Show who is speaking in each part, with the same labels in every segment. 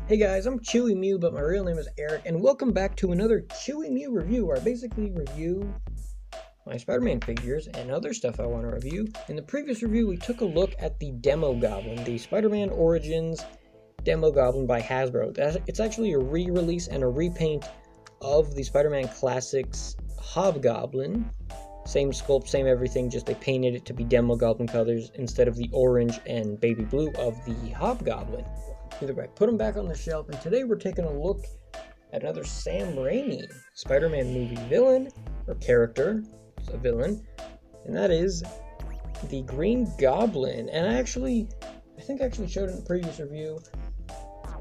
Speaker 1: Hey guys, I'm Chewy Mew, but my real name is Eric, and welcome back to another Chewy Mew review, where I basically review my Spider-Man figures and other stuff I want to review. In the previous review, we took a look at the Demo Goblin, the Spider-Man Origins Demo Goblin by Hasbro. It's actually a re-release and a repaint of the Spider-Man Classics Hobgoblin. Same sculpt, same everything, just they painted it to be Demo Goblin colors instead of the orange and baby blue of the Hobgoblin. Either way, put them back on the shelf, and today we're taking a look at another Sam Raimi Spider-Man movie villain, or character, it's a villain, and that is the Green Goblin. And I think I actually showed it in the previous review,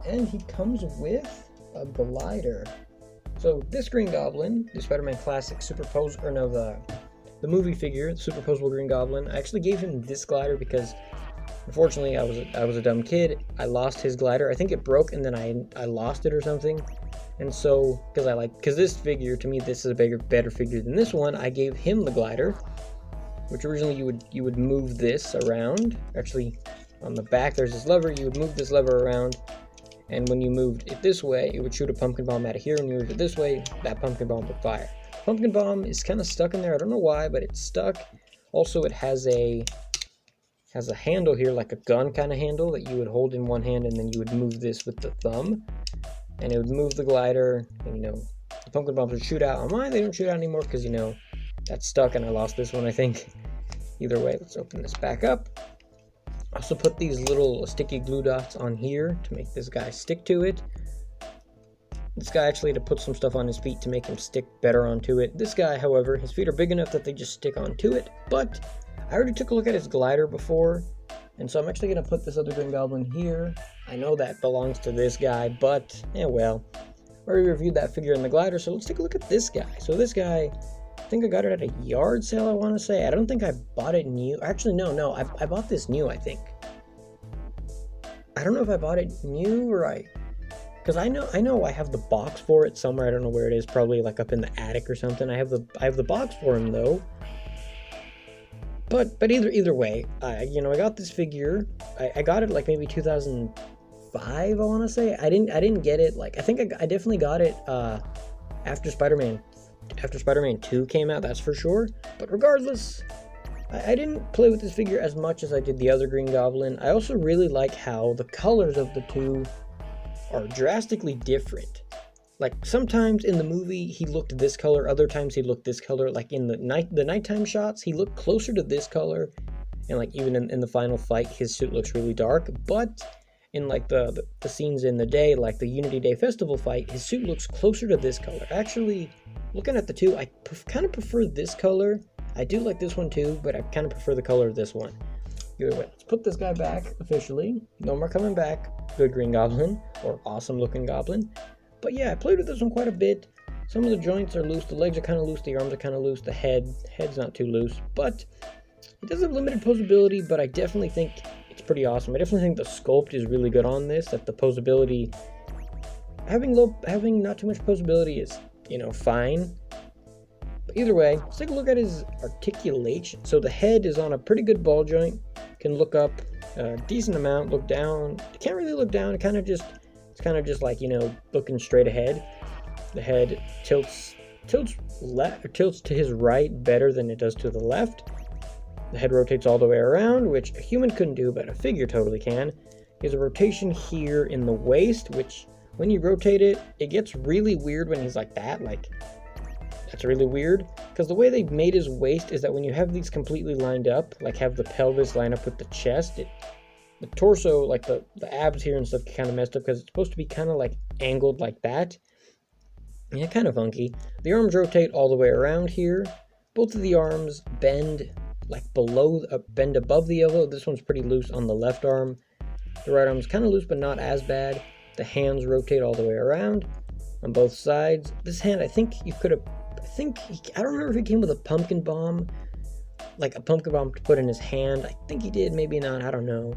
Speaker 1: and he comes with a glider. So this Green Goblin, the Spider-Man Classic the movie figure, the superposable Green Goblin, I actually gave him this glider because unfortunately I was a dumb kid. I lost his glider. I think it broke and then I lost it or something. And so because this figure, to me, this is a better figure than this one, I gave him the glider, which originally you would move this around. Actually, on the back there's this lever. You would move this lever around, and when you moved it this way, it would shoot a pumpkin bomb out of here. When you moved it this way, that pumpkin bomb would fire. Pumpkin bomb is kind of stuck in there. I don't know why, but it's stuck. Also, it has a handle here, like a gun kind of handle that you would hold in one hand, and then you would move this with the thumb, and it would move the glider, and the pumpkin bombs would shoot out. On mine, they don't shoot out anymore because that's stuck, and I lost this one, I think. Either way, let's open this back up. Also put these little sticky glue dots on here to make this guy stick to it. This guy actually had to put some stuff on his feet to make him stick better onto it. This guy, however, his feet are big enough that they just stick onto it, but I already took a look at his glider before, and so I'm actually going to put this other Green Goblin here. I know that belongs to this guy, but, well, I already reviewed that figure in the glider, so let's take a look at this guy. So this guy, I think I got it at a yard sale, I want to say. I don't think I bought it new. Actually, no, I bought this new, I think. I don't know if I bought it new or because I know I have the box for it somewhere. I don't know where it is, probably like up in the attic or something. I have the box for him though. But either way, I got this figure. I got it like maybe 2005, I want to say. I didn't get it I think I definitely got it after Spider-Man 2 came out, that's for sure. But regardless, I didn't play with this figure as much as I did the other Green Goblin. I also really like how the colors of the two are drastically different. Like, sometimes in the movie he looked this color, other times he looked this color. Like in the nighttime shots, he looked closer to this color, and even in the final fight, his suit looks really dark. But in the scenes in the day, like the Unity Day Festival fight, his suit looks closer to this color. Actually, looking at the two, I kind of prefer this color. I do like this one too, but I kind of prefer the color of this one. Either way, let's put this guy back officially. No more coming back. Good Green Goblin, or awesome looking Goblin. But yeah, I played with this one quite a bit. Some of the joints are loose, the legs are kind of loose, the arms are kind of loose, the head's not too loose. But it does have limited posability, but I definitely think it's pretty awesome. I definitely think the sculpt is really good on this, that the posability, having not too much posability is, fine. But either way, let's take a look at his articulation. So the head is on a pretty good ball joint, can look up a decent amount, look down. It can't really look down, it's kind of just like, looking straight ahead. The head tilts to his right better than it does to the left. The head rotates all the way around, which a human couldn't do, but a figure totally can. He has a rotation here in the waist, which when you rotate it, it gets really weird when he's like that. That's really weird, because the way they made his waist is that when you have these completely lined up, have the pelvis line up with the chest, the torso, the abs here and stuff, get kind of messed up because it's supposed to be kind of angled like that. Yeah, kind of funky. The arms rotate all the way around here. Both of the arms bend bend above the elbow. This one's pretty loose on the left arm. The right arm's kind of loose, but not as bad. The hands rotate all the way around on both sides. This hand, I don't remember if he came with a pumpkin bomb, like a pumpkin bomb to put in his hand. I think he did, maybe not, I don't know.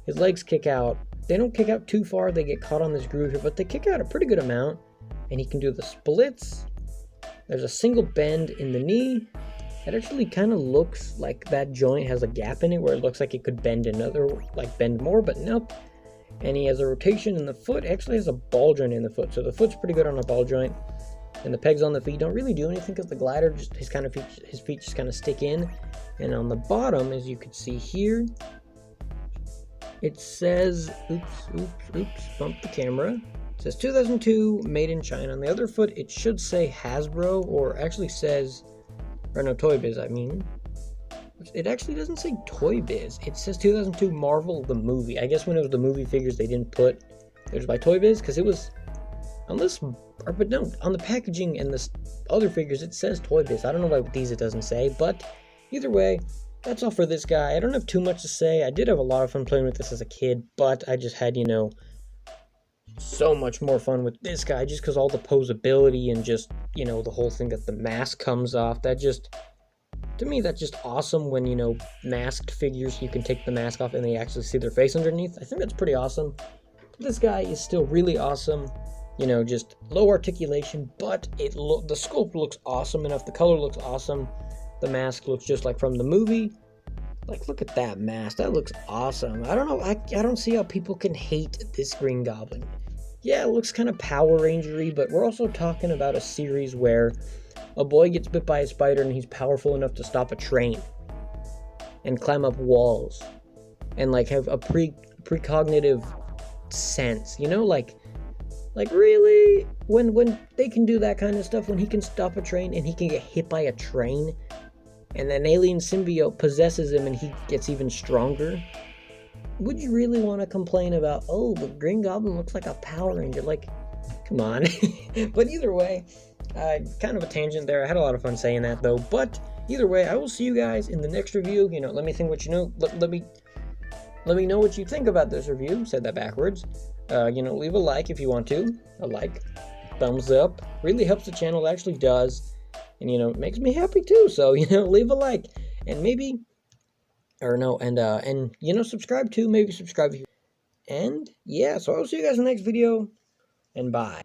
Speaker 1: His legs kick out. They don't kick out too far, they get caught on this groove here, but they kick out a pretty good amount. And he can do the splits. There's a single bend in the knee. It actually kind of looks like that joint has a gap in it where it looks like it could bend bend more, but nope. And he has a rotation in the foot. Actually has a ball joint in the foot, so the foot's pretty good on a ball joint. And the pegs on the feet don't really do anything because the glider, just his feet just kind of stick in. And on the bottom, as you can see here, it says, oops, bumped the camera. It says 2002, made in China. On the other foot, it should say Hasbro, or actually says, or no, Toy Biz, I mean. It actually doesn't say Toy Biz. It says 2002 Marvel the movie. I guess when it was the movie figures, they didn't put it was by Toy Biz, because it was on this, but no, on the packaging and the other figures, it says Toy Biz. I don't know why with these it doesn't say, but either way, that's all for this guy. I don't have too much to say. I did have a lot of fun playing with this as a kid, but I just had, so much more fun with this guy just because all the posability and just, the whole thing that the mask comes off. That just, to me, that's just awesome when, masked figures, you can take the mask off and they actually see their face underneath. I think that's pretty awesome. This guy is still really awesome. Just low articulation, but the sculpt looks awesome enough. The color looks awesome. The mask looks just like from the movie. Like, look at that mask. That looks awesome. I don't know. I don't see how people can hate this Green Goblin. Yeah, it looks kind of Power Ranger-y, but we're also talking about a series where a boy gets bit by a spider and he's powerful enough to stop a train and climb up walls and, like, have a precognitive sense. Like really? When they can do that kind of stuff, when he can stop a train and he can get hit by a train, and an alien symbiote possesses him and he gets even stronger, would you really want to complain about, oh, the Green Goblin looks like a Power Ranger? Like, come on. But either way, kind of a tangent there. I had a lot of fun saying that, though. But either way, I will see you guys in the next review. Let me think what let me know what you think about this review. Said that backwards. Leave a like if you want to. A like, thumbs up. Really helps the channel. It actually does. And, it makes me happy too. So, leave a like. And maybe, subscribe too. Maybe subscribe. And, yeah, so I'll see you guys in the next video. And bye.